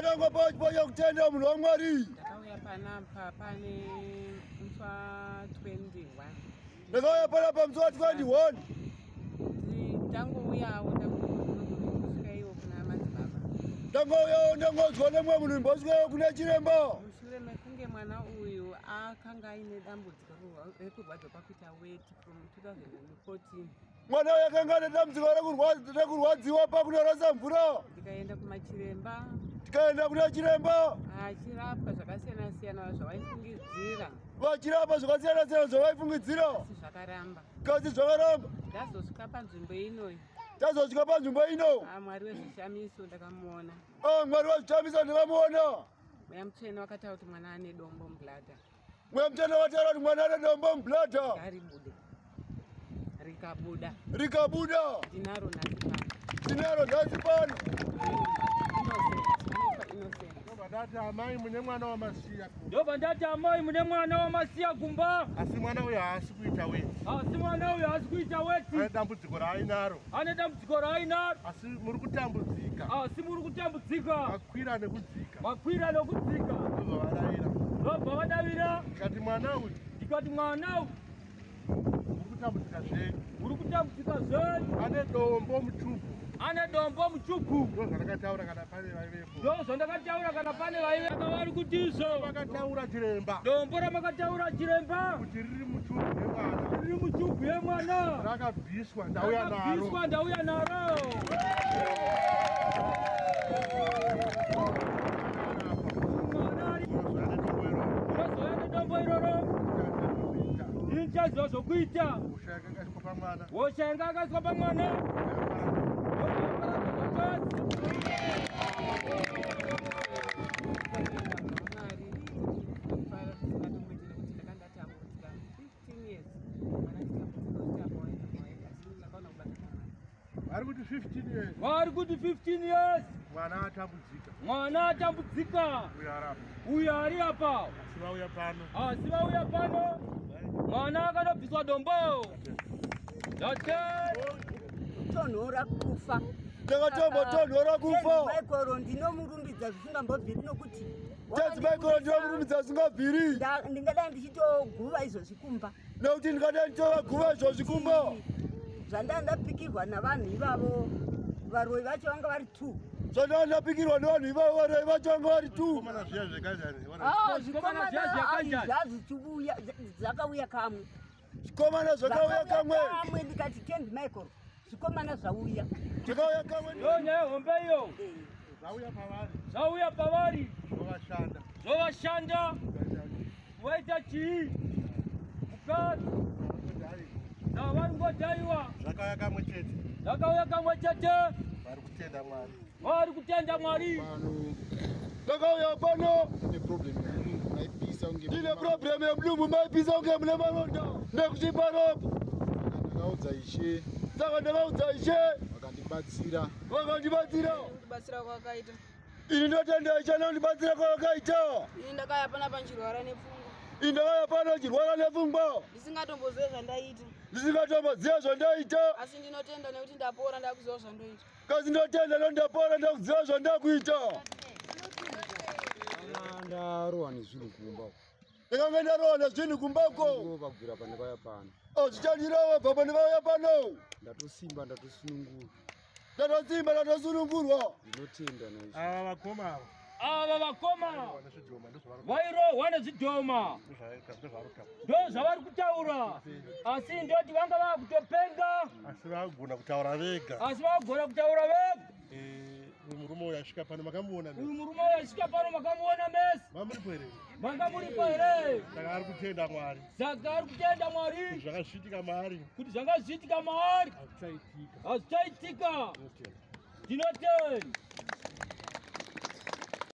Ndango poja kutenda munhu waMwari. Ndakauya panapa pane mutswa 21. Ndakauya panapa mutswa 21. Ndangouyawo kusvika iwo kuna madzibaba. Ndangouyawo ndangodzwa nemwe munhu mbosvikayo kuna chiremba. Mushure mekunge mwana uyu akanga aine dambudziko rekurwadza pakuita weti from 2014. Mwana uyu akanga ane dambudziko rekurwadziwa pakunorasa mvura. Ndikaenda kumachiremba. Tikaenda kuna chiremba. Achirapwa zvakasiyana siyana zvavaifungidzira. Vachirapa zvakasiyana siyana zvavaifungidzira. Asi zvakaramba. Kasi zvakaramba. Ndazosvika panzvimbo inoyi. Tazosvika panzvimbo ino. Mwari wezvishamiso ndakamuona. Mwari wezvishamiso ndakamuona. Mweya mutsvene wakataura kuti mwana ane dombo mubhladha. Mweya mutsvene wakataura kuti mwana ane dombo mubhladha. Ngaribude. Rikabuda. Rikabuda. Ndinaro nhasi pano. Ndinaro nhasi pano. Ndati amai mune mwana wamasiya. Ndobva ndati amai mune mwana wamasiya kumba. Asi mwana uyu haasi kuita weti. Asi mwana uyu haasi kuita weti. Ane dambudziko raainaro. Ane dambudziko raainaro. Asi muri kutambudzika. Asi muri kutambudzika. Makwira nekudzika. Makwira nekudzika. Ndobva vadavira. Ndikati mwana uyu. Ndikati mwana uyu. Muri kutambudzika zvenyu. Muri kutambudzika zvenyu. Ane dombo mutsvuku. Ane dombo mutsvuku. Ndozvandakataura kana pane vaivepo. Ndozvandakataura kana pane vaivepo vari kutizo. Makataura chiremba. Dombo ramakataura chiremba. Kuti riri mutsvuku yemwana. Riri mutsvuku yemwana. Rakabviswa ndauya naro. Rakabviswa ndauya naro. Dombo iroro. Inchazo zokuita. Hosha yanga yakaiswa pamwana. Vari kuti 15 years. Mwana atambudzika. Mwana atambudzika. Uyu ari apa. Asi vauya pano. Asi vauya pano. Mwana akatobviswa dombo. Tonhora kufa. Ndakatombotonhora kufa. Michael ndinomurumbidza zvisingambobviri nokuti Tedzi Michael ndinomurumbidza zvisingabviri. Ndingadai ndichitoguva izvozvi kumba. Nekuti ndingadai ndichitoguva izvozvi kumba. Zvandanga ndapikirwa navanhu ivavo varoi vacho vanga vari 2. Zvandanga ndapikirwa navanhu ivavo varoi vacho vanga vari 2. Zvikomana zviya zvekanjani? Zvikomana zviya zvakauya kamwe. Zvikomana zvakauya kamwe. Kamwe ndikati Tedzi Michael. Zvikomana zvauya. Zvakauya kamwe. Nyaya hombe iyo. Zvauya pavari. Zvauya pavari. Zvovashanda. Zvovashanda. Voita chii? Mukadzi. Vari ngodhaiwa. Zvakauya kamwe chete. Zvakauya kamwe chete. Vari kutenda Mwari. Vari kutenda Mwari. Ndakauya pano. Ndine problem yemudumbu maipisa kunge mune maronda. Ndekuchiparopo. Ndakaudza Ishe. Saka ndakaudza Ishe. Vakandibatsira. Kundibatsira kwakaita. Ini ndotenda Ishe nondibatsira kwakaita. Ini ndakauya panapa nchirwara nepfungwa. Ini ndakauya pano nchirwara nepfungwa. Ndisingatomboziva zvandaita. Ndisingatomboziva zvandaita. Asi ndinotenda nekuti ndapora ndakuziva zvandaita. Kasi ndotenda nondapora ndakuziva zvandakuita. Ndarohwa nezvinhu kumba. Ndakanga ndarohwa nezvinhu kumbako. Ndovabvira pandakauya pano. Zvichandirawo bva pandakauya pano. Ndatosimba ndatosunungurwa. Ndatosunungurwa. Ndinotenda naizvo. Ava vakoma ava. Ava vakoma vairohwa nezvidhoma. Ndozvavari kutaura. Asi ndoti vanga vakutopenga. Asi vagona kutaura vega. Uyu murume uyu asvika pano makamuona mese. Mamuripo here? Manga muripo here? Saka ari kutenda Mwari. Kuti zvanga zviitika maari. Hazvichaitika. Ndinotenda.